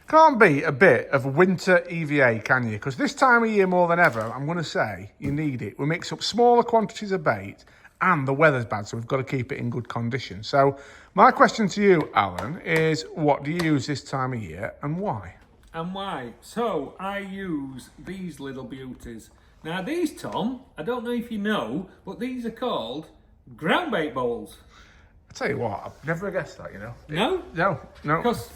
Can't be a bit of winter EVA, can you? Because this time of year more than ever, I'm going to say you need it. We mix up smaller quantities of bait and the weather's bad, so we've got to keep it in good condition. So my question to you, Alan, is what do you use this time of year and why? And why? So I use these little beauties. Now these, Tom, I don't know if you know, but these are called Groundbait Bowls. I tell you what, I've never guessed that, you know. No? No. Because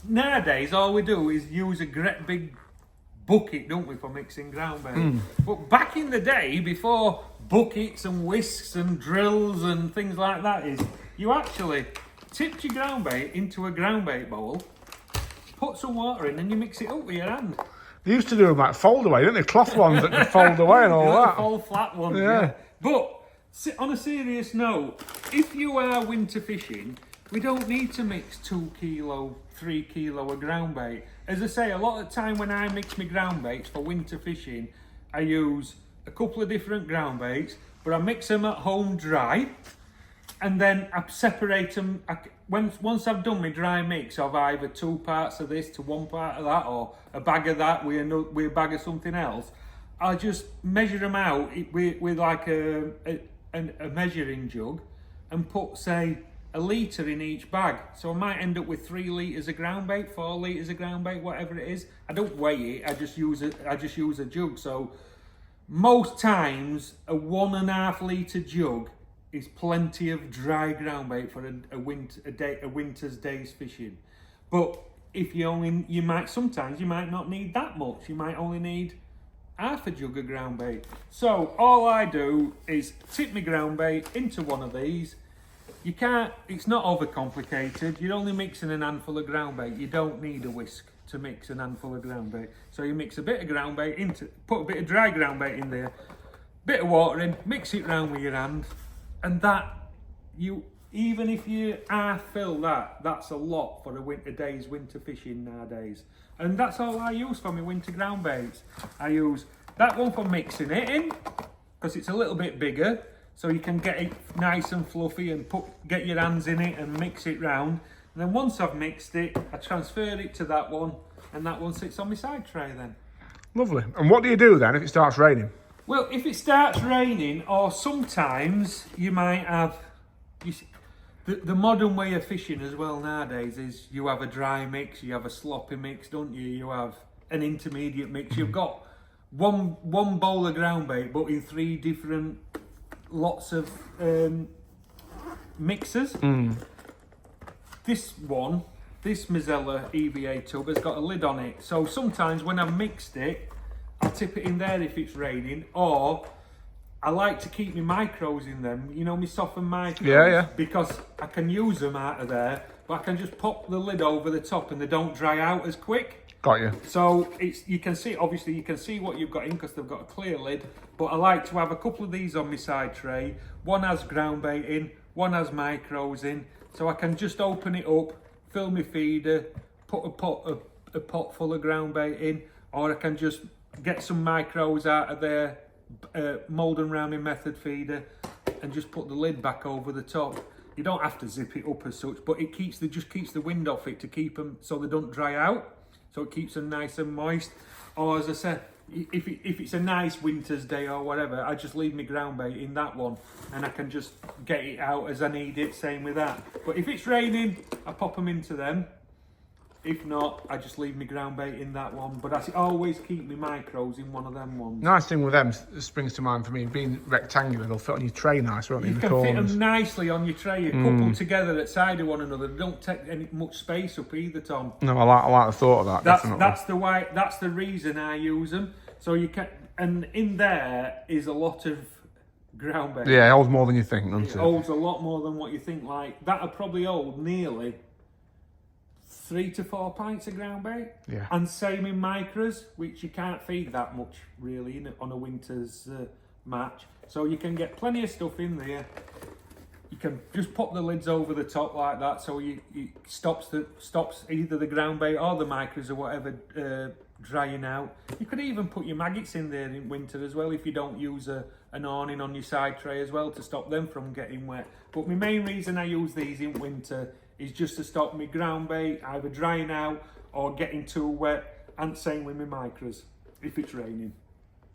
nowadays all we do is use a great big bucket, don't we, for mixing groundbait. But back in the day, before buckets and whisks and drills and things like that, is you actually tipped your groundbait into a groundbait bowl, put some water in, and you mix it up with your hand. They used to do them like fold away, didn't they? Cloth ones that could fold away and all that. Full flat ones, Yeah. But on a serious note, if you are winter fishing, we don't need to mix 2 kilo, 3 kilo of ground bait. As I say, a lot of the time when I mix my ground baits for winter fishing, I use a couple of different ground baits, but I mix them at home dry, and then I separate them. Once I've done my dry mix of either 2 parts of this to 1 part of that, or a bag of that with a bag of something else, I'll just measure them out with like a measuring jug and put, say, a litre in each bag. So I might end up with 3 litres of ground bait, 4 litres of ground bait, whatever it is. I don't weigh it, I just use a jug. So most times a 1.5 litre jug is plenty of dry ground bait for a winter's day's fishing. But if you might not need that much. You might only need half a jug of ground bait. So all I do is tip my ground bait into one of these. It's not overcomplicated. You're only mixing an handful of ground bait. You don't need a whisk to mix an handful of ground bait. So you mix a bit of ground bait put a bit of dry ground bait in there, bit of water in, mix it round with your hand, and even if you half fill that's a lot for a day's winter fishing nowadays. And that's all I use for my winter ground baits. I use that one for mixing it in, because it's a little bit bigger, so you can get it nice and fluffy and get your hands in it and mix it round. And then once I've mixed it, I transfer it to that one, and that one sits on my side tray then. Lovely. And what do you do then if it starts raining? Well, if it starts raining, or sometimes you might have... The modern way of fishing as well nowadays is you have a dry mix, you have a sloppy mix, don't you? You have an intermediate mix. You've got one bowl of ground bait, but in 3 different lots of mixers. This Mizella EVA tub has got a lid on it. So sometimes when I've mixed it, I'll tip it in there if it's raining, or I like to keep my micros in them, you know, my softened micros. Yeah. Because I can use them out of there, but I can just pop the lid over the top and they don't dry out as quick. Got you. So you can see what you've got in because they've got a clear lid, but I like to have a couple of these on my side tray. One has ground bait in, one has micros in, so I can just open it up, fill my feeder, put a pot full of ground bait in, or I can just get some micros out of there, mould them around my method feeder, and just put the lid back over the top. You don't have to zip it up as such, but it just keeps the wind off it to keep them so they don't dry out. So it keeps them nice and moist. Or as I said, if it's a nice winter's day or whatever, I just leave my ground bait in that one, and I can just get it out as I need it. Same with that. But if it's raining, I pop them into them. If not, I just leave my ground bait in that one. But I always keep my micros in one of them ones. Nice thing with them springs to mind for me, being rectangular, they'll fit on your tray nice, won't they? You can fit them nicely on your tray, you couple together at side of one another. They don't take much space up either, Tom. No, I like the thought of that. Definitely. That's the reason I use them. So you can, and in there is a lot of ground bait. Yeah, it holds more than you think, doesn't it? It holds a lot more than what you think. Like that'll probably hold nearly 3 to 4 pints of ground bait. Yeah. And same in micros, which you can't feed that much really on a winter's match. So you can get plenty of stuff in there. You can just pop the lids over the top like that, so it stops either the ground bait or the micros or whatever drying out. You could even put your maggots in there in winter as well if you don't use an awning on your side tray as well to stop them from getting wet. But my main reason I use these in winter is just to stop my ground bait either drying out or getting too wet, and same with my micros if it's raining.